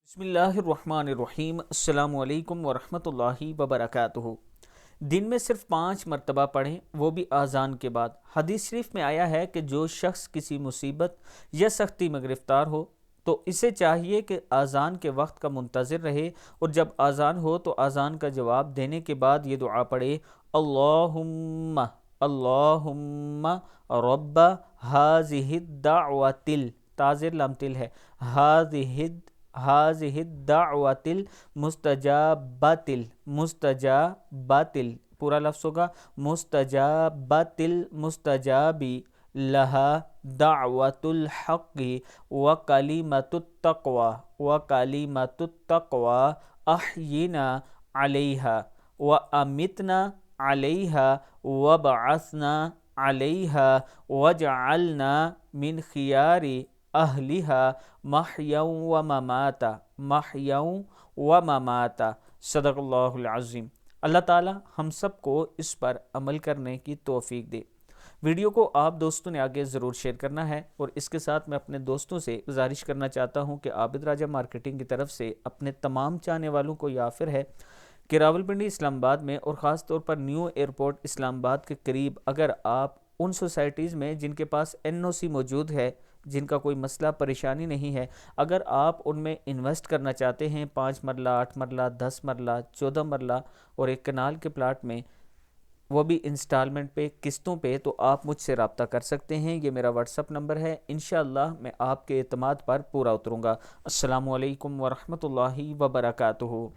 بسم اللہ الرحمن الرحیم۔ السلام علیکم ورحمۃ اللہ وبرکاتہ۔ دن میں صرف 5 مرتبہ پڑھیں، وہ بھی اذان کے بعد۔ حدیث شریف میں آیا ہے کہ جو شخص کسی مصیبت یا سختی میں گرفتار ہو تو اسے چاہیے کہ اذان کے وقت کا منتظر رہے، اور جب اذان ہو تو اذان کا جواب دینے کے بعد یہ دعا پڑھے: اللہم اللہم رب ہذہ الدعوۃ، تاء لام تل ہے، هذه الدعوۃ المستجابۃ، مستجابۃ پورا لفظ ہوگا، مستجابۃ المستجاب لها دعوۃ الحق وکلمۃ التقوی، وکلمۃ التقوی احینا علیہا وامتنا علیہا وبعثنا علیہا وجعلنا من خیار اہلہا محیا و مماتا، محیا و مماتا۔ صدق اللہ العظیم۔ اللہ تعالی ہم سب کو اس پر عمل کرنے کی توفیق دے۔ ویڈیو کو آپ دوستوں نے آگے ضرور شیئر کرنا ہے، اور اس کے ساتھ میں اپنے دوستوں سے گزارش کرنا چاہتا ہوں کہ عابد راجہ مارکیٹنگ کی طرف سے اپنے تمام چاہنے والوں کو یہ آفر ہے کہ راولپنڈی اسلام آباد میں، اور خاص طور پر نیو ایئرپورٹ اسلام آباد کے قریب، اگر آپ ان سوسائٹیز میں جن کے پاس NOC موجود ہے، جن کا کوئی مسئلہ پریشانی نہیں ہے، اگر آپ ان میں انویسٹ کرنا چاہتے ہیں 5 مرلہ 8 مرلہ 10 مرلہ 14 مرلہ اور ایک کنال کے پلاٹ میں، وہ بھی انسٹالمنٹ پہ، قسطوں پہ، تو آپ مجھ سے رابطہ کر سکتے ہیں۔ یہ میرا واٹس اپ نمبر ہے۔ انشاءاللہ میں آپ کے اعتماد پر پورا اتروں گا۔ السلام علیکم ورحمۃ اللہ وبرکاتہ۔